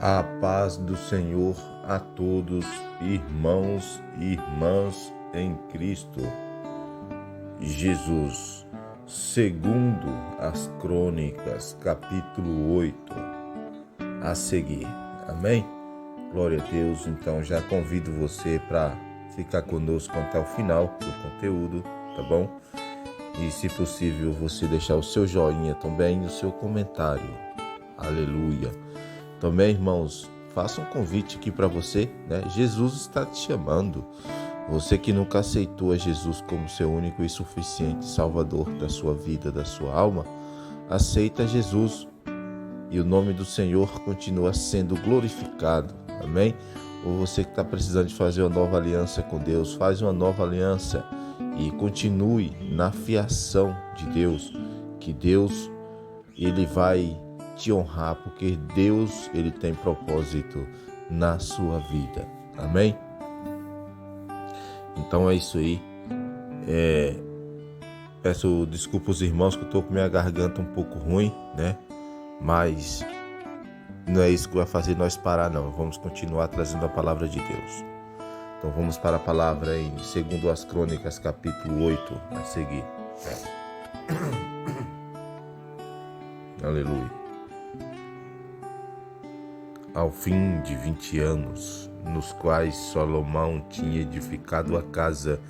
A paz do Senhor a todos, irmãos e irmãs em Cristo Jesus. Segundo as Crônicas, capítulo 8, a seguir. Amém? Glória a Deus. Então já convido você para ficar conosco até o final do conteúdo, tá bom? E se possível você deixar o seu joinha também e o seu comentário. Aleluia. Também, irmãos, faça um convite aqui para você, né? Jesus está te chamando. Você que nunca aceitou a Jesus como seu único e suficiente Salvador da sua vida, da sua alma, aceita Jesus e o nome do Senhor continua sendo glorificado. Amém? Ou você que está precisando de fazer uma nova aliança com Deus, faz uma nova aliança e continue na fiação de Deus, que Deus ele vai te honrar, porque Deus ele tem propósito na sua vida. Amém? Então é isso aí. Peço desculpa aos irmãos que eu estou com minha garganta um pouco ruim, né? Mas não é isso que vai fazer nós parar, não. Vamos continuar trazendo a palavra de Deus. Então vamos para a palavra em 2 as Crônicas, capítulo 8, a seguir. Aleluia. Ao fim de 20 anos, nos quais Salomão tinha edificado a casa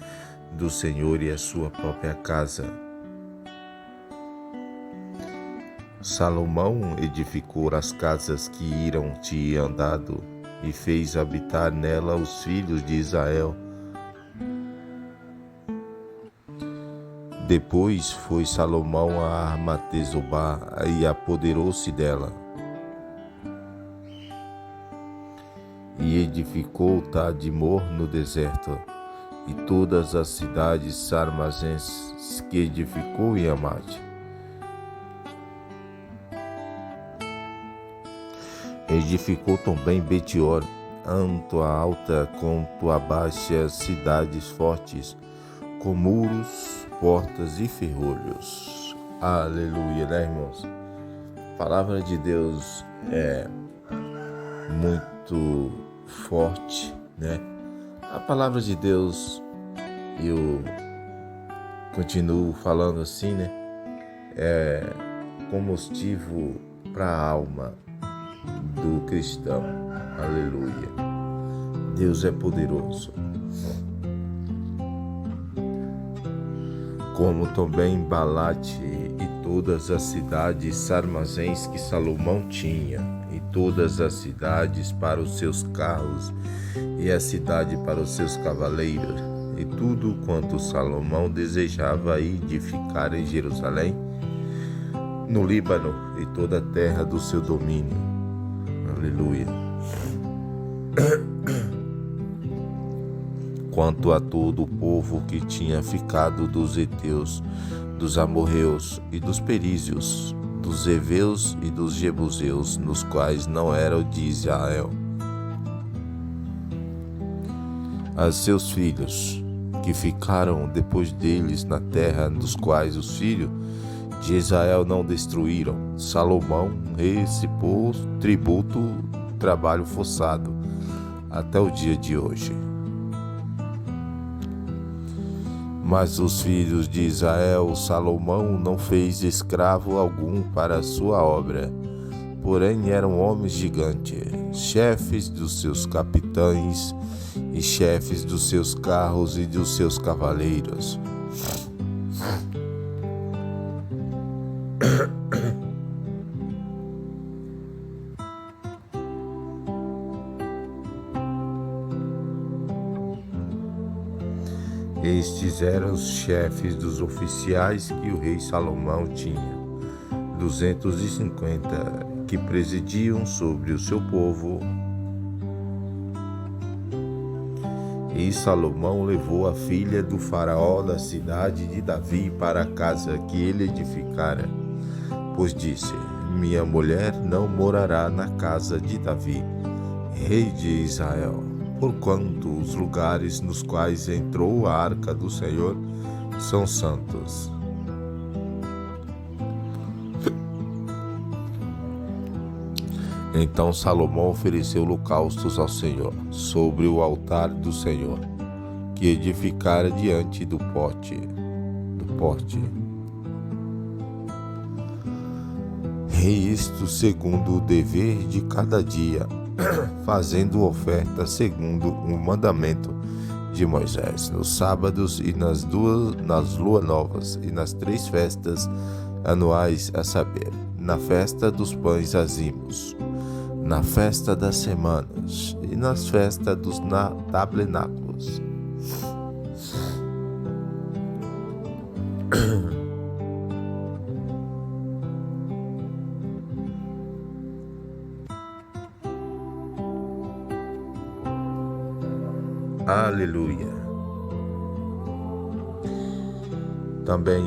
do Senhor e a sua própria casa, Salomão edificou as casas que Hiram tinha dado e fez habitar nela os filhos de Israel. Depois foi Salomão a Armatezobá e apoderou-se dela. E edificou Tadmor no deserto, e todas as cidades sarmazenses que edificou em Amate. Edificou também Betior, tanto a alta quanto a baixa, cidades fortes, com muros, portas e ferrolhos. Aleluia, né, irmãos? A palavra de Deus é muito forte, né? A palavra de Deus, eu continuo falando assim, né? É combustível para a alma do cristão. Aleluia. Deus é poderoso. Como também Balate e todas as cidades sarmazéns que Salomão tinha, e todas as cidades para os seus carros, e a cidade para os seus cavaleiros, e tudo quanto Salomão desejava edificar em Jerusalém, no Líbano, e toda a terra do seu domínio. Aleluia. Quanto a todo o povo que tinha ficado dos heteus, dos amorreus e dos perízios, dos heveus e dos jebuseus, nos quais não era o de Israel. A seus filhos, que ficaram depois deles na terra, dos quais os filhos de Israel não destruíram, Salomão recebeu tributo, trabalho forçado, até o dia de hoje. Mas os filhos de Israel, Salomão não fez escravo algum para a sua obra, porém eram homens gigantes, chefes dos seus capitães e chefes dos seus carros e dos seus cavaleiros. Estes eram os chefes dos oficiais que o rei Salomão tinha, 250, que presidiam sobre o seu povo. E Salomão levou a filha do faraó da cidade de Davi para a casa que ele edificara, pois disse: minha mulher não morará na casa de Davi, rei de Israel, porquanto os lugares nos quais entrou a arca do Senhor são santos. Então Salomão ofereceu holocaustos ao Senhor sobre o altar do Senhor, que edificara diante do porte. E isto segundo o dever de cada dia, fazendo oferta segundo o mandamento de Moisés, nos sábados e nas luas novas e nas 3 festas anuais, a saber, na festa dos pães azimos, na festa das semanas e nas festas dos tabernáculos. Aleluia. Também,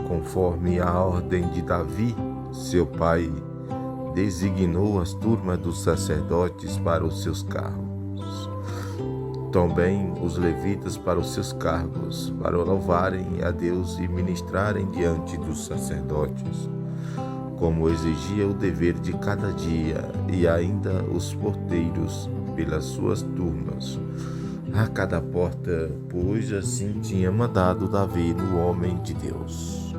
conforme a ordem de Davi, seu pai designou as turmas dos sacerdotes para os seus cargos. Também os levitas para os seus cargos, para louvarem a Deus e ministrarem diante dos sacerdotes, como exigia o dever de cada dia, e ainda os porteiros pelas suas turmas, a cada porta, pois assim tinha mandado Davi no homem de Deus.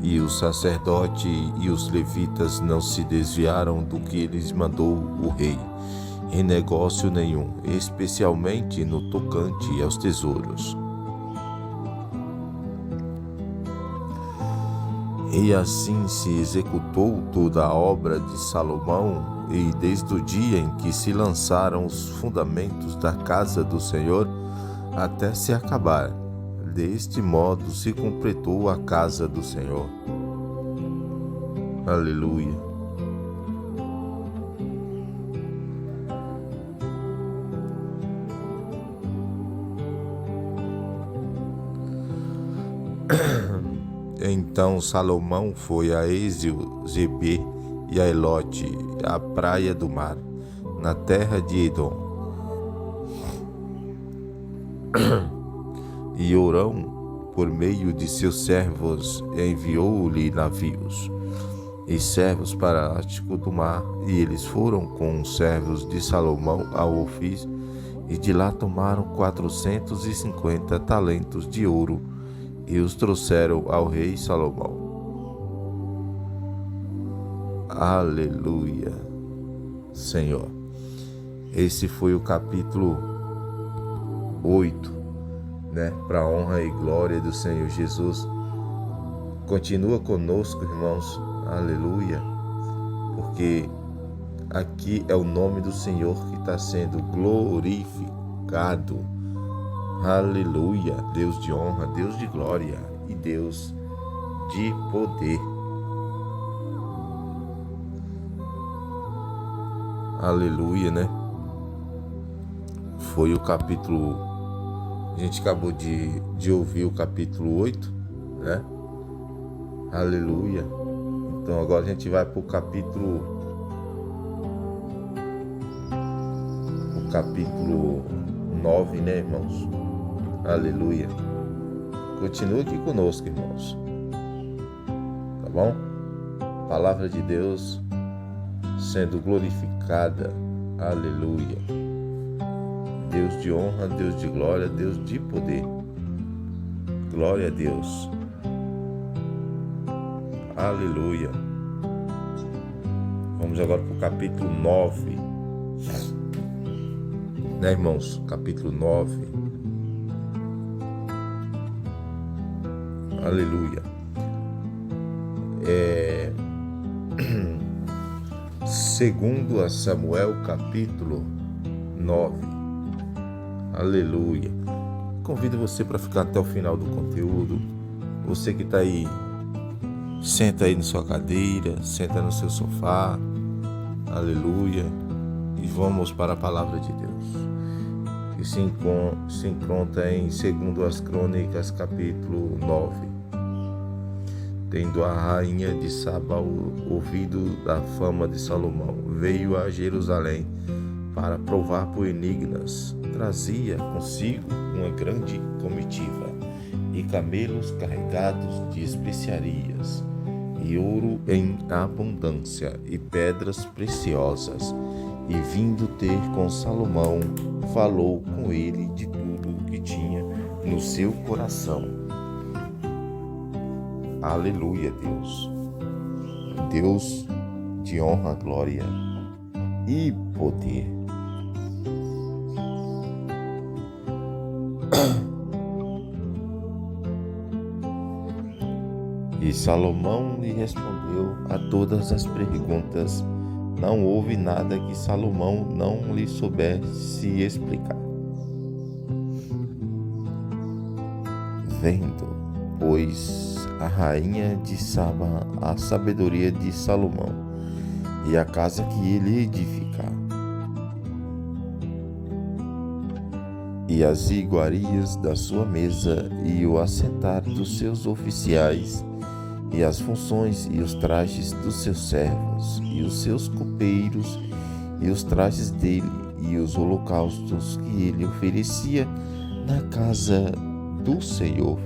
E o sacerdote e os levitas não se desviaram do que lhes mandou o rei, em negócio nenhum, especialmente no tocante aos tesouros. E assim se executou toda a obra de Salomão, e desde o dia em que se lançaram os fundamentos da casa do Senhor até se acabar. Deste modo se completou a casa do Senhor. Aleluia. Então Salomão foi a Ezio-Zebê e a Elote, à praia do mar, na terra de Edom. E Orão, por meio de seus servos, enviou-lhe navios e servos para o Ático do mar, e eles foram com os servos de Salomão ao Ofir, e de lá tomaram 450 talentos de ouro, e os trouxeram ao rei Salomão. Aleluia, Senhor. Esse foi o capítulo 8, para a honra e glória do Senhor Jesus. Continua conosco, irmãos, aleluia, porque aqui é o nome do Senhor que está sendo glorificado. Aleluia, Deus de honra, Deus de glória e Deus de poder. Aleluia, Foi o capítulo, a gente acabou de ouvir o capítulo 8, Aleluia. Então agora a gente vai para o capítulo 9, irmãos? Aleluia. Continua aqui conosco, irmãos. Tá bom? Palavra de Deus sendo glorificada. Aleluia. Deus de honra, Deus de glória, Deus de poder. Glória a Deus. Aleluia. Vamos agora para o capítulo 9. Irmãos? Capítulo 9. Aleluia. Segundo a Samuel, capítulo 9. Aleluia. Convido você para ficar até o final do conteúdo. Você que está aí, senta aí na sua cadeira, senta no seu sofá. Aleluia. E vamos para a palavra de Deus, que se encontra em 2 Crônicas, capítulo 9. Tendo a rainha de Saba ouvido da fama de Salomão, veio a Jerusalém para provar por enigmas. Trazia consigo uma grande comitiva e camelos carregados de especiarias e ouro em abundância, e pedras preciosas. E vindo ter com Salomão, falou com ele de tudo o que tinha no seu coração. Aleluia, Deus. Deus de honra, glória e poder. E Salomão lhe respondeu a todas as perguntas. Não houve nada que Salomão não lhe soubesse explicar. Vendo, pois, a rainha de Saba a sabedoria de Salomão e a casa que ele edifica, e as iguarias da sua mesa, e o assentar dos seus oficiais, e as funções e os trajes dos seus servos, e os seus copeiros, e os trajes dele, e os holocaustos que ele oferecia na casa do Senhor.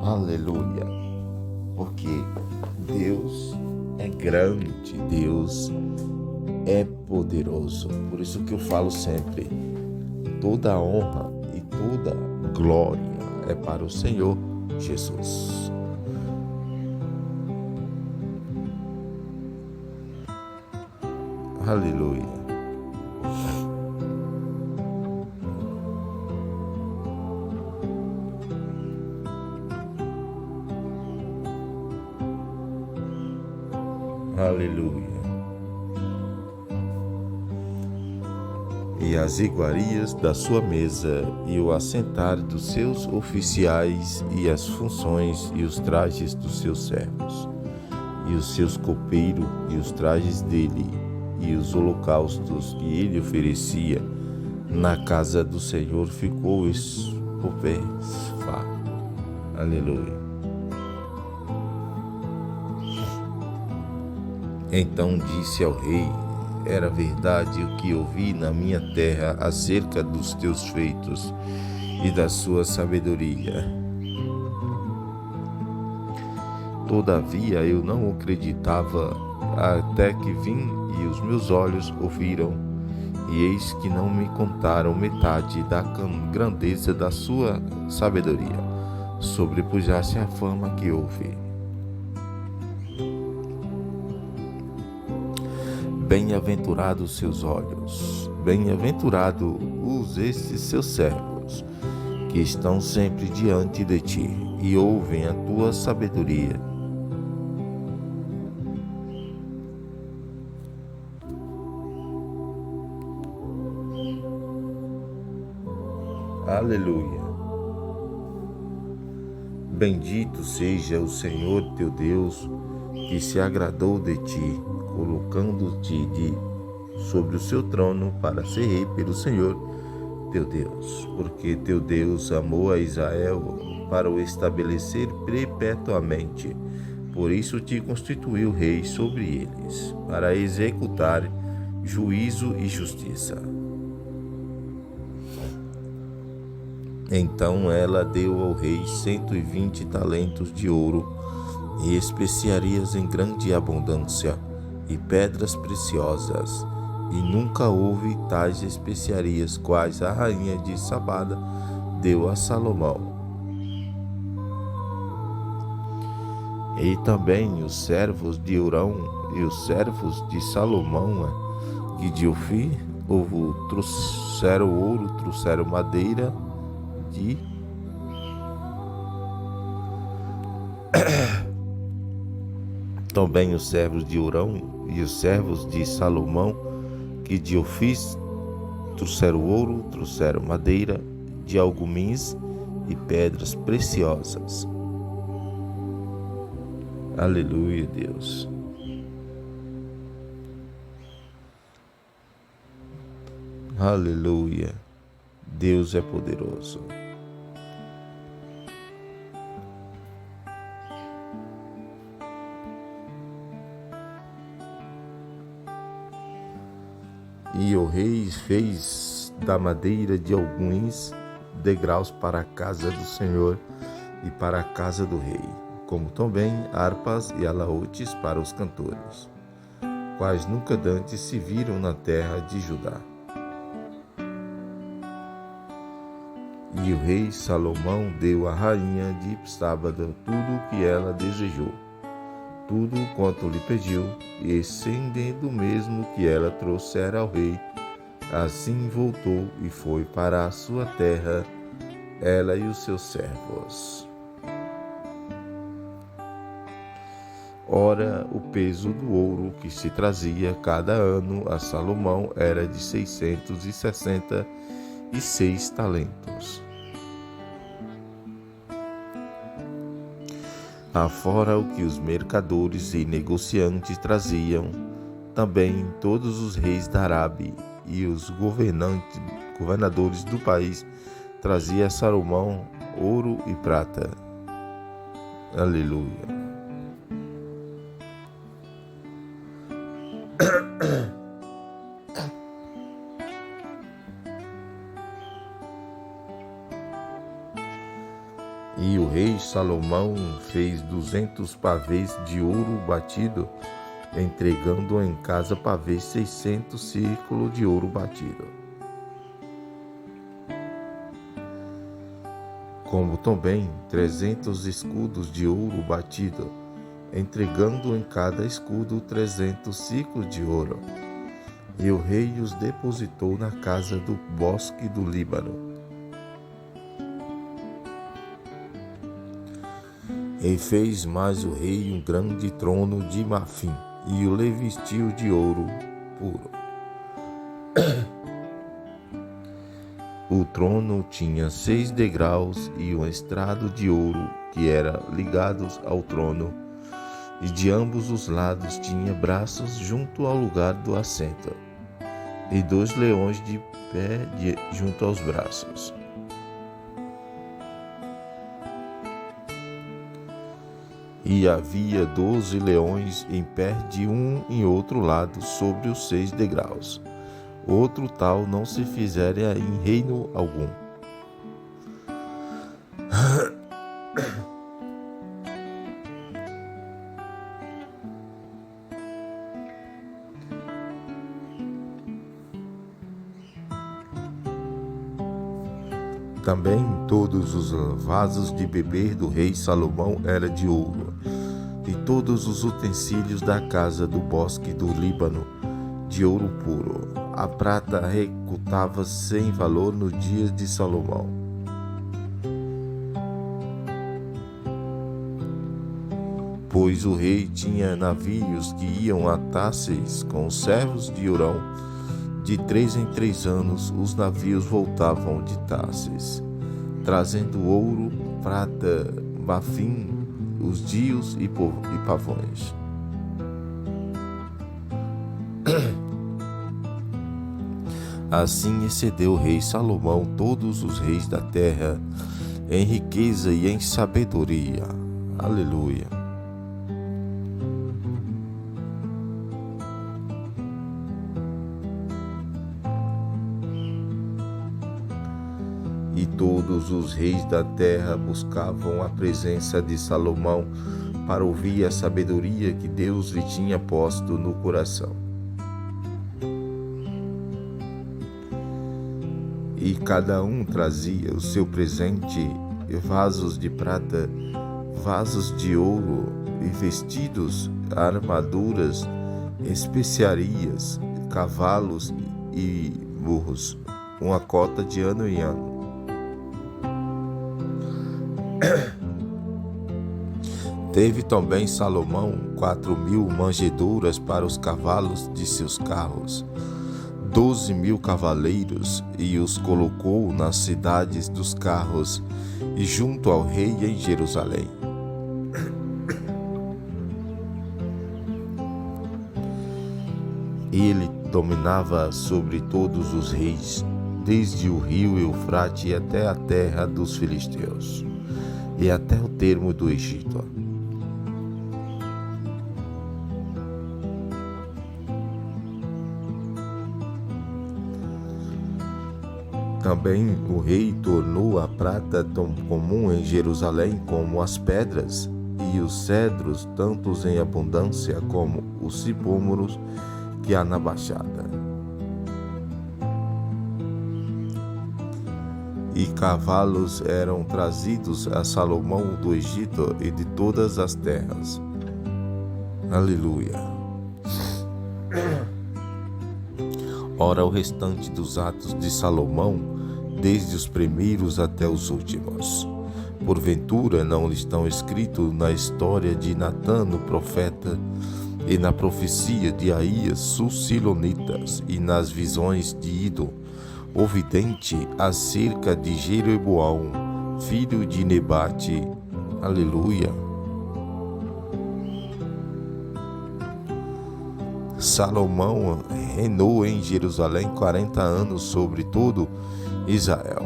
Aleluia! Porque Deus é grande, Deus é poderoso. Por isso que eu falo sempre, toda honra e toda glória é para o Senhor Jesus. Aleluia. Aleluia. E as iguarias da sua mesa, e o assentar dos seus oficiais, e as funções e os trajes dos seus servos, e os seus copeiros e os trajes dele, e os holocaustos que ele oferecia na casa do Senhor, ficou estupefacto. Aleluia. Então disse ao rei: era verdade o que ouvi na minha terra acerca dos teus feitos e da sua sabedoria. Todavia eu não acreditava, até que vim e os meus olhos ouviram, e eis que não me contaram metade da grandeza da sua sabedoria, sobrepujasse a fama que houve. Bem-aventurados seus olhos, bem-aventurados estes seus servos, que estão sempre diante de ti, e ouvem a tua sabedoria. Aleluia. Bendito seja o Senhor teu Deus, que se agradou de ti, colocando-te sobre o seu trono para ser rei pelo Senhor teu Deus, porque teu Deus amou a Israel para o estabelecer perpetuamente. Por isso te constituiu rei sobre eles, para executar juízo e justiça. Então ela deu ao rei 120 talentos de ouro, e especiarias em grande abundância, e pedras preciosas, e nunca houve tais especiarias quais a rainha de Sabá deu a Salomão. E também os servos de Hurão e os servos de Salomão, que de Ofir, trouxeram ouro, trouxeram madeira de também os servos de Hurão e os servos de Salomão, que de Ofir, trouxeram ouro, trouxeram madeira de algumins e pedras preciosas. Aleluia, Deus. Aleluia. Deus é poderoso. E o rei fez da madeira de alguns degraus para a casa do Senhor e para a casa do rei, como também harpas e alaúdes para os cantores, quais nunca dantes se viram na terra de Judá. E o rei Salomão deu à rainha de Sábá tudo o que ela desejou, tudo quanto lhe pediu, e estendendo o mesmo que ela trouxera ao rei, assim voltou e foi para a sua terra, ela e os seus servos. Ora, o peso do ouro que se trazia cada ano a Salomão era de 666 talentos. Afora o que os mercadores e negociantes traziam, também todos os reis da Arábia e os governadores do país traziam a Salomão ouro e prata. Aleluia. E o rei Salomão fez 200 pavês de ouro batido, entregando em casa pavês 600 círculos de ouro batido. Como também 300 escudos de ouro batido, entregando em cada escudo 300 ciclos de ouro. E o rei os depositou na casa do bosque do Líbano. E fez mais o rei um grande trono de marfim, e o revestiu de ouro puro. O trono tinha 6 degraus e um estrado de ouro que era ligados ao trono, e de ambos os lados tinha braços junto ao lugar do assento, e 2 leões de pé junto aos braços. E havia 12 leões em pé de um em outro lado sobre os 6 degraus. Outro tal não se fizera em reino algum. Também todos os vasos de beber do rei Salomão eram de ouro, e todos os utensílios da casa do bosque do Líbano de ouro puro. A prata recutava sem valor no dia de Salomão. Pois o rei tinha navios que iam a Tarsis com os servos de Hurão. De 3 em 3 anos os navios voltavam de Tarsis, trazendo ouro, prata, marfim, os dios e pavões. Assim excedeu o rei Salomão todos os reis da terra em riqueza e em sabedoria. Aleluia. E todos os reis da terra buscavam a presença de Salomão para ouvir a sabedoria que Deus lhe tinha posto no coração. E cada um trazia o seu presente, vasos de prata, vasos de ouro, e vestidos, armaduras, especiarias, cavalos e burros, uma cota de ano em ano. Teve também Salomão 4.000 manjedouras para os cavalos de seus carros, 12.000 cavaleiros, e os colocou nas cidades dos carros e junto ao rei em Jerusalém. Ele dominava sobre todos os reis, desde o rio Eufrate até a terra dos filisteus, e até o termo do Egito. Também o rei tornou a prata tão comum em Jerusalém como as pedras, e os cedros, tantos em abundância como os sicômoros que há na baixada. E cavalos eram trazidos a Salomão do Egito e de todas as terras. Aleluia. Ora, o restante dos atos de Salomão, desde os primeiros até os últimos, porventura não estão escritos na história de Natã, o profeta, e na profecia de Aías, os silonitas, e nas visões de Ido, o vidente, acerca de Jeroboão, filho de Nebate. Aleluia. Salomão reinou em Jerusalém 40 anos sobre todo Israel.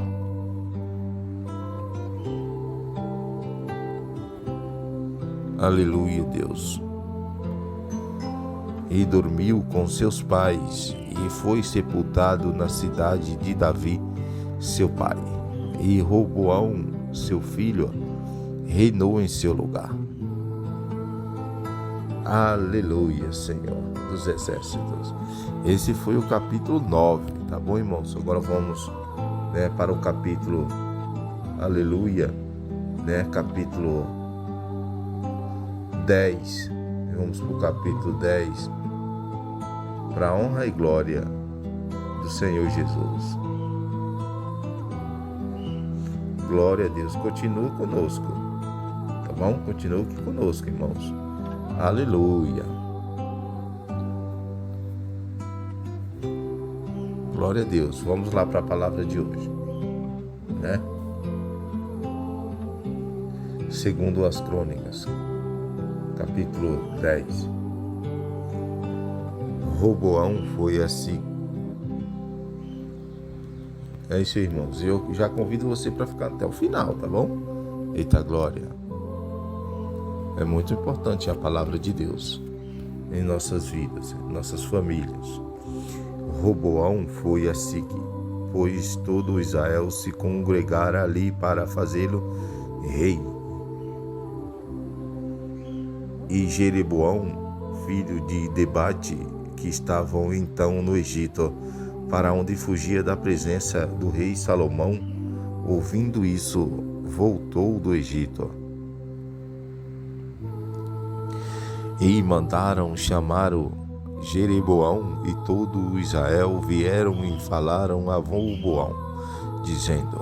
Aleluia, Deus. E dormiu com seus pais, e foi sepultado na cidade de Davi, seu pai. E Roboão, seu filho, reinou em seu lugar. Aleluia, Senhor dos exércitos. Esse foi o capítulo 9, tá bom, irmãos? Agora vamos, para o capítulo, aleluia, capítulo 10. Vamos para o capítulo 10, para a honra e glória do Senhor Jesus. Glória a Deus. Continue conosco, tá bom? Continue conosco, irmãos. Aleluia. Glória a Deus. Vamos lá para a palavra de hoje, Segundo as Crônicas, capítulo 10. Roboão foi assim. É isso aí, irmãos. Eu já convido você para ficar até o final, tá bom? Eita glória. É muito importante a palavra de Deus em nossas vidas, em nossas famílias. Roboão foi a Sique, pois todo Israel se congregara ali para fazê-lo rei. E Jeroboão, filho de Nebate, que estavam então no Egito, para onde fugia da presença do rei Salomão, ouvindo isso, voltou do Egito. E mandaram chamar o Jeroboão, e todo o Israel vieram e falaram a Roboão, dizendo: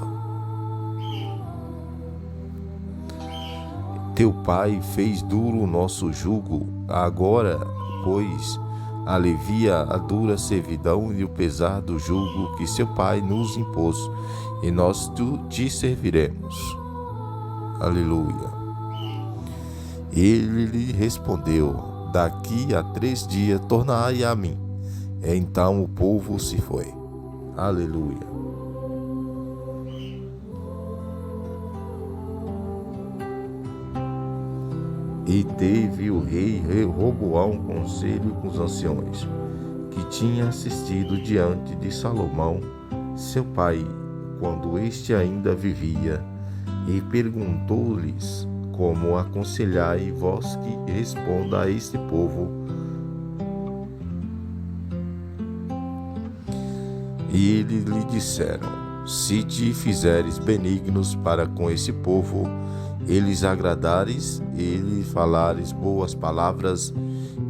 Teu pai fez duro o nosso jugo, agora, pois, alivia a dura servidão e o pesar do jugo que seu pai nos impôs, e nós te serviremos. Aleluia. Ele lhe respondeu: Daqui a 3 dias tornai a mim. Então o povo se foi. Aleluia. E teve o rei Roboão conselho com os anciões, que tinha assistido diante de Salomão, seu pai, quando este ainda vivia, e perguntou-lhes: Como aconselhai vós que responda a este povo? E eles lhe disseram: Se te fizeres benignos para com esse povo, eles agradares e lhe falares boas palavras,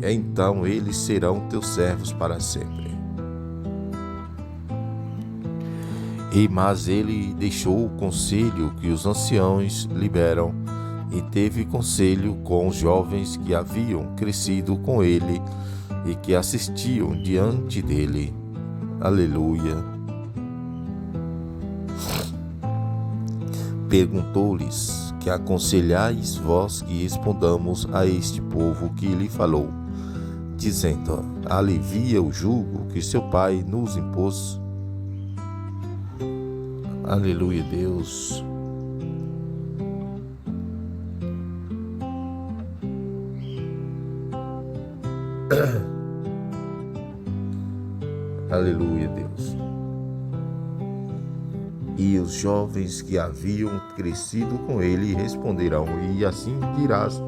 então eles serão teus servos para sempre. Mas ele deixou o conselho que os anciãos liberam, e teve conselho com os jovens que haviam crescido com ele e que assistiam diante dele. Aleluia. Perguntou-lhes: Que aconselhais vós que respondamos a este povo que lhe falou, dizendo: Alivia o jugo que seu pai nos impôs? Aleluia, Deus. Aleluia, Deus. E os jovens que haviam crescido com ele responderão: e assim dirás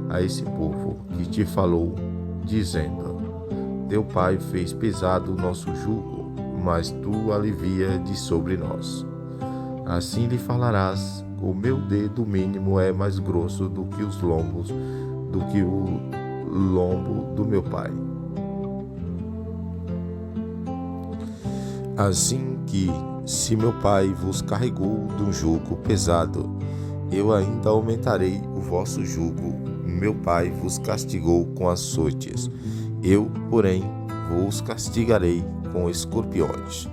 a esse povo que te falou, dizendo: teu pai fez pesado o nosso jugo, mas tu alivia de sobre nós. Assim lhe falarás: o meu dedo mínimo é mais grosso do que os lombos, do que o lombo do meu pai. Assim que, se meu pai vos carregou de um jugo pesado, eu ainda aumentarei o vosso jugo. Meu pai vos castigou com açoites, eu, porém, vos castigarei com escorpiões.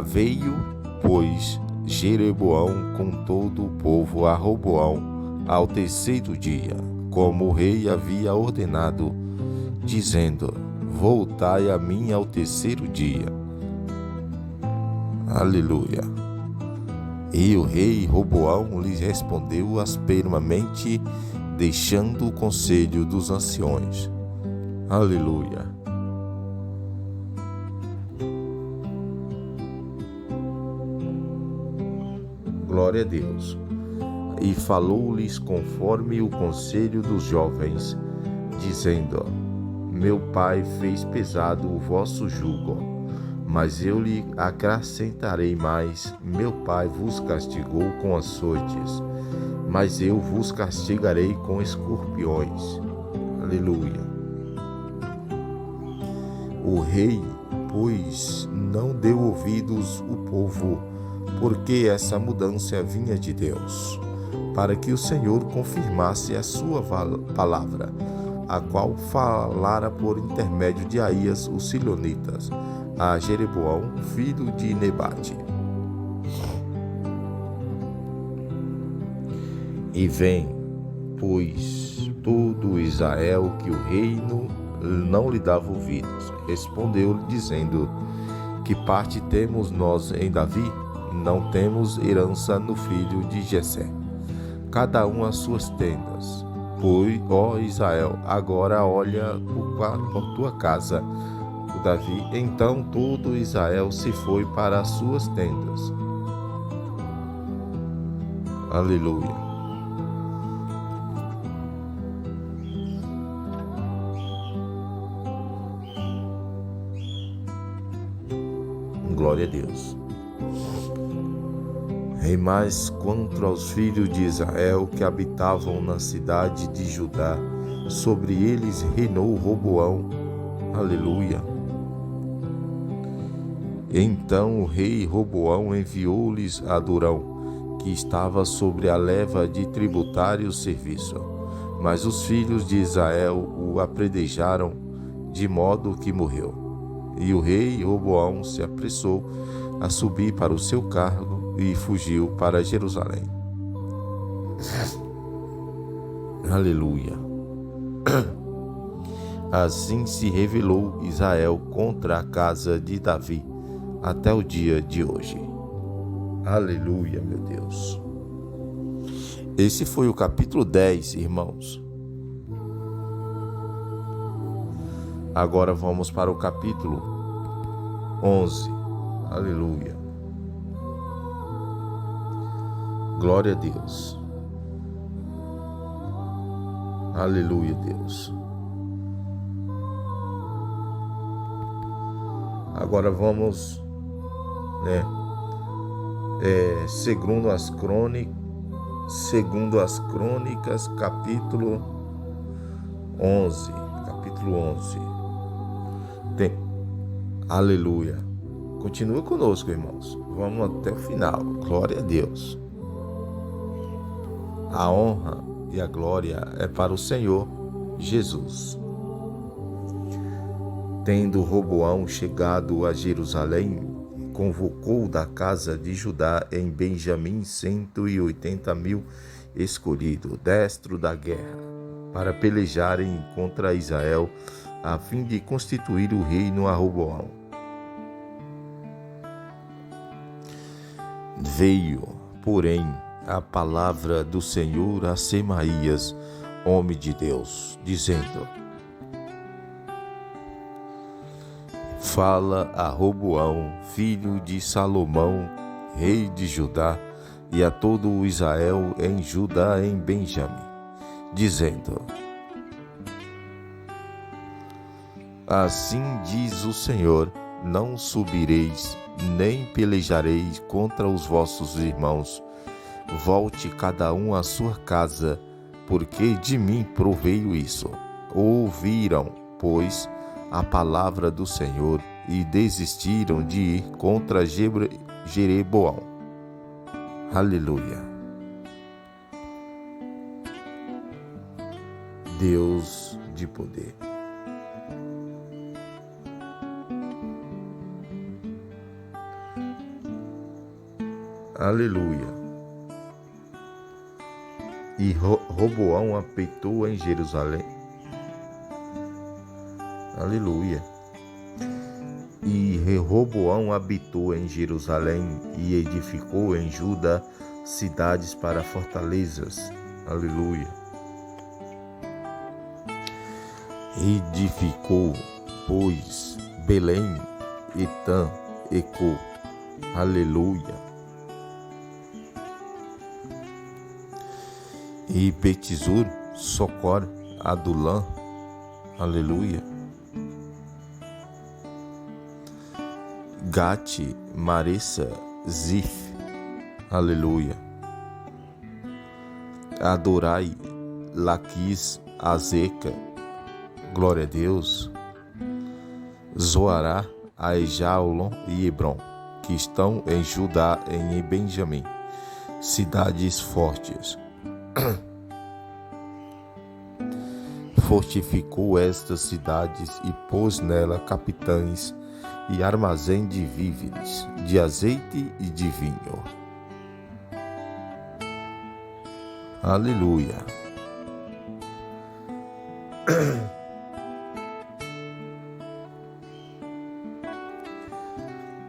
Veio, pois, Jeroboão com todo o povo a Roboão ao terceiro dia, como o rei havia ordenado, dizendo: voltai a mim ao terceiro dia. Aleluia. E o rei Roboão lhe respondeu asperamente, deixando o conselho dos anciões. Aleluia. Glória a Deus. E falou-lhes conforme o conselho dos jovens, dizendo: meu pai fez pesado o vosso jugo, mas eu lhe acrescentarei mais. Meu pai vos castigou com açoites, mas eu vos castigarei com escorpiões. Aleluia. O rei, pois, não deu ouvidos ao povo, porque essa mudança vinha de Deus, para que o Senhor confirmasse a sua palavra, a qual falara por intermédio de Aías, os silonitas, a Jeroboão, filho de Nebate. E vem, pois, todo Israel que o reino não lhe dava ouvidos. Respondeu-lhe, dizendo: que parte temos nós em Davi? Não temos herança no filho de Jessé. Cada um as suas tendas. Pois, ó Israel, agora olha por tua casa, o Davi. Então todo Israel se foi para as suas tendas. Aleluia. Glória a Deus. E mais quanto aos filhos de Israel que habitavam na cidade de Judá, sobre eles reinou Roboão. Aleluia. Então o rei Roboão enviou-lhes a Durão, que estava sobre a leva de tributários serviço. Mas os filhos de Israel o apredejaram, de modo que morreu. E o rei Roboão se apressou a subir para o seu cargo e fugiu para Jerusalém. Aleluia. Assim se rebelou Israel contra a casa de Davi até o dia de hoje. Aleluia, meu Deus. Esse foi o capítulo 10, irmãos. Agora vamos para o capítulo 11. Aleluia. Glória a Deus. Aleluia, Deus. Agora vamos, segundo as crônicas, capítulo 11. Capítulo 11. Aleluia. Continua conosco, irmãos. Vamos até o final. Glória a Deus. A honra e a glória é para o Senhor Jesus. Tendo Roboão chegado a Jerusalém, convocou da casa de Judá em Benjamim 180.000 escolhidos, destro da guerra, para pelejarem contra Israel, a fim de constituir o reino a Roboão. Veio, porém, a palavra do Senhor a Semaías, homem de Deus, dizendo: fala a Roboão, filho de Salomão, rei de Judá, e a todo o Israel em Judá e em Benjamim, dizendo: Assim diz o Senhor, não subireis, nem pelejareis contra os vossos irmãos. Volte cada um à sua casa, porque de mim proveio isso. Ouviram, pois, a palavra do Senhor e desistiram de ir contra Jeroboão. Aleluia. Deus de poder. Aleluia. E Roboão habitou em Jerusalém. Aleluia. E Roboão habitou em Jerusalém e edificou em Judá cidades para fortalezas. Aleluia. Edificou, pois, Belém, Etã, Ecô. Aleluia. E Betzur, Socor, Adulã. Aleluia. Gate, Maressa, Zif. Aleluia. Adorai, Laquis, Azeca. Glória a Deus. Zoará, Aijalon e Hebron, que estão em Judá e em Benjamim, cidades fortes. Fortificou estas cidades e pôs nela capitães e armazém de víveres, de azeite e de vinho. Aleluia.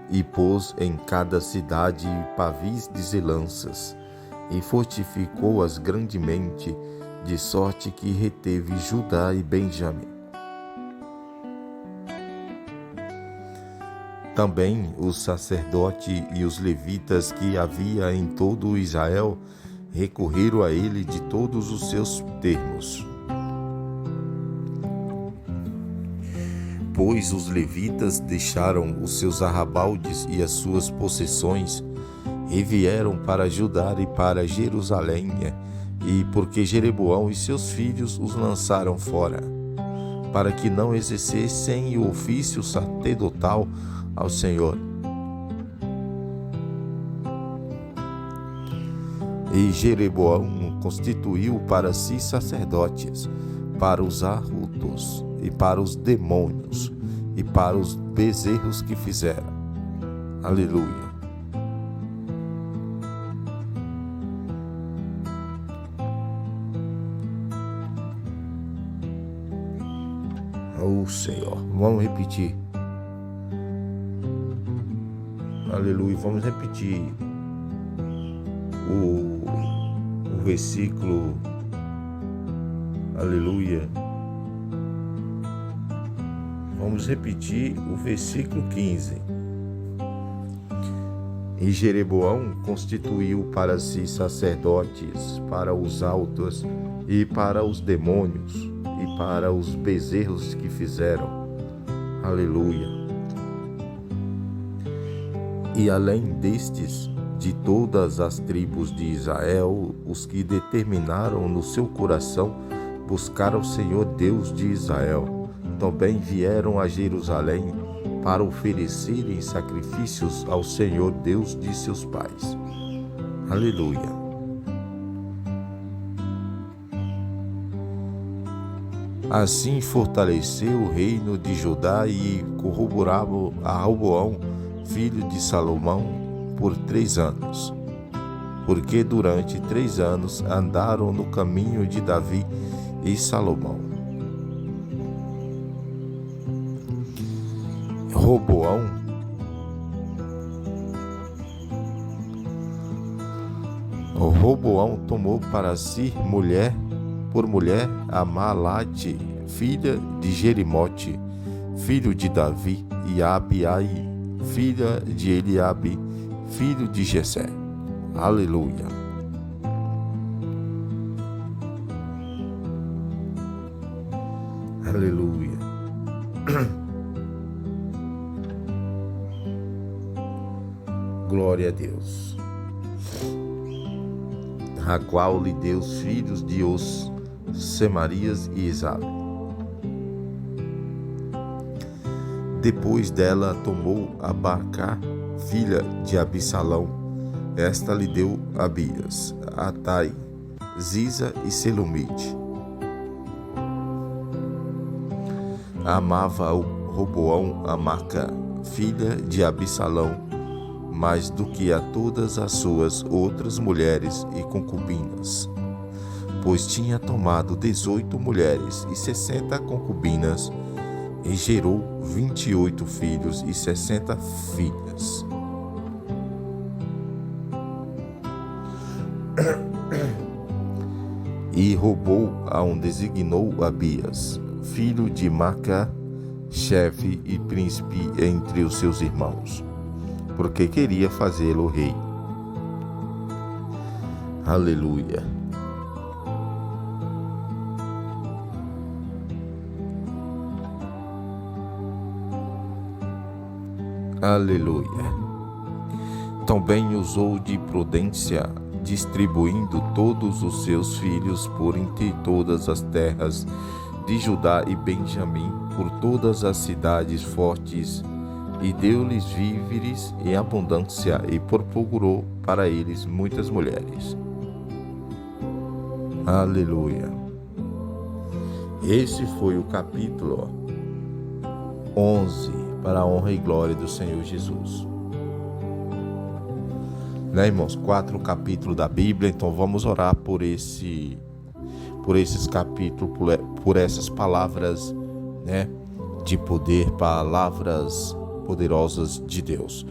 E pôs em cada cidade pavis de lanças, e fortificou-as grandemente, de sorte que reteve Judá e Benjamim. Também os sacerdotes e os levitas que havia em todo o Israel recorreram a ele de todos os seus termos. Pois os levitas deixaram os seus arrabaldes e as suas possessões e vieram para Judá e para Jerusalém, e porque Jeroboão e seus filhos os lançaram fora, para que não exercessem o ofício sacerdotal ao Senhor. E Jeroboão constituiu para si sacerdotes, para os arautos e para os demônios, e para os bezerros que fizeram. Aleluia. Oh Senhor, vamos repetir. Aleluia, vamos repetir o versículo. Aleluia. Vamos repetir o versículo 15. E Jeroboão constituiu para si sacerdotes para os altos e para os demônios e para os bezerros que fizeram. Aleluia. E além destes, de todas as tribos de Israel, os que determinaram no seu coração buscar ao Senhor Deus de Israel, também vieram a Jerusalém para oferecerem sacrifícios ao Senhor Deus de seus pais. Aleluia. Assim fortaleceu o reino de Judá e corroborava a Roboão, filho de Salomão, por 3 anos. Porque durante 3 anos andaram no caminho de Davi e Salomão. Roboão tomou para si por mulher a Malate, filha de Jerimote, filho de Davi, e Abiai, filha de Eliabe, filho de Jessé. Aleluia. Aleluia. Glória a Deus. A qual lhe deu os filhos de Os, Semarias e Esabe. Depois dela tomou Abaca, filha de Abissalão. Esta lhe deu Abias, Atai, Ziza e Selomite. Amava o Roboão a Maca, filha de Abissalão, mais do que a todas as suas outras mulheres e concubinas, pois tinha tomado 18 mulheres e 60 concubinas, e gerou 28 filhos e 60 filhas. E roubou a um designou Abias, filho de Maca, chefe e príncipe entre os seus irmãos, porque queria fazê-lo rei. Aleluia. Aleluia. Também usou de prudência, distribuindo todos os seus filhos por entre todas as terras de Judá e Benjamim, por todas as cidades fortes, e deu-lhes víveres em abundância, e procurou para eles muitas mulheres. Aleluia. Esse foi o capítulo 11, para a honra e glória do Senhor Jesus. Né, irmãos? 4 capítulos da Bíblia, então vamos orar por esses capítulos, por essas palavras, né, de poder, palavras poderosas de Deus.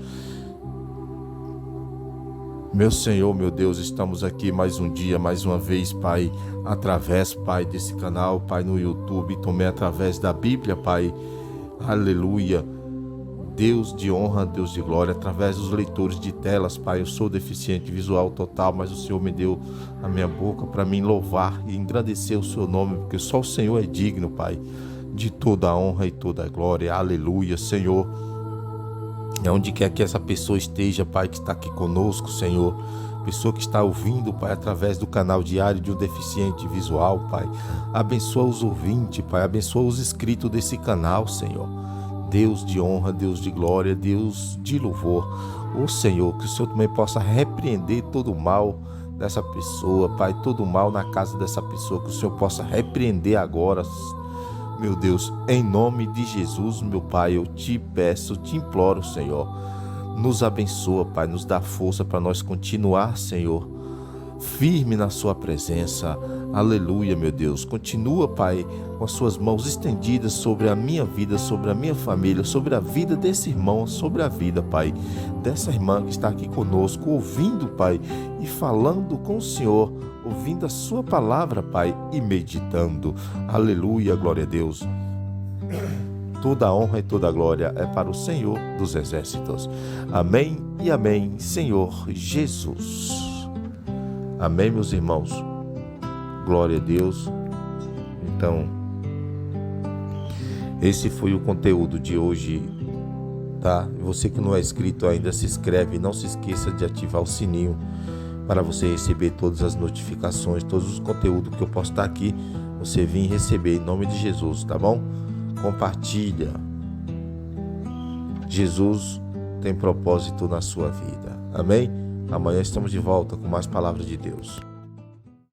Meu Senhor, meu Deus, estamos aqui mais um dia, mais uma vez, Pai, através, Pai, desse canal, Pai, no YouTube, também através da Bíblia, Pai. Aleluia. Deus de honra, Deus de glória, através dos leitores de telas, Pai. Eu sou deficiente visual total, mas o Senhor me deu a minha boca para mim louvar e engrandecer o seu nome, porque só o Senhor é digno, Pai, de toda a honra e toda a glória. Aleluia, Senhor. Onde quer que essa pessoa esteja, Pai, que está aqui conosco, Senhor, pessoa que está ouvindo, Pai, através do canal diário de um deficiente visual, Pai, abençoa os ouvintes, Pai, abençoa os inscritos desse canal, Senhor. Deus de honra, Deus de glória, Deus de louvor. Ô Senhor, que o Senhor também possa repreender todo o mal dessa pessoa, Pai, todo o mal na casa dessa pessoa, que o Senhor possa repreender agora, meu Deus, em nome de Jesus, meu Pai, eu te peço, te imploro, Senhor, nos abençoa, Pai, nos dá força para nós continuar, Senhor, firme na sua presença. Aleluia, meu Deus. Continua, Pai, com as suas mãos estendidas sobre a minha vida, sobre a minha família, sobre a vida desse irmão, sobre a vida, Pai, dessa irmã que está aqui conosco, ouvindo, Pai, e falando com o Senhor, ouvindo a sua palavra, Pai, e meditando. Aleluia, glória a Deus. Toda a honra e toda a glória é para o Senhor dos Exércitos. Amém e amém, Senhor Jesus. Amém, meus irmãos. Glória a Deus. Então, esse foi o conteúdo de hoje, tá? Você que não é inscrito ainda, se inscreve. Não se esqueça de ativar o sininho para você receber todas as notificações, todos os conteúdos que eu postar aqui, você vir receber em nome de Jesus, tá bom? Compartilha. Jesus tem propósito na sua vida. Amém? Amanhã estamos de volta com mais palavras de Deus.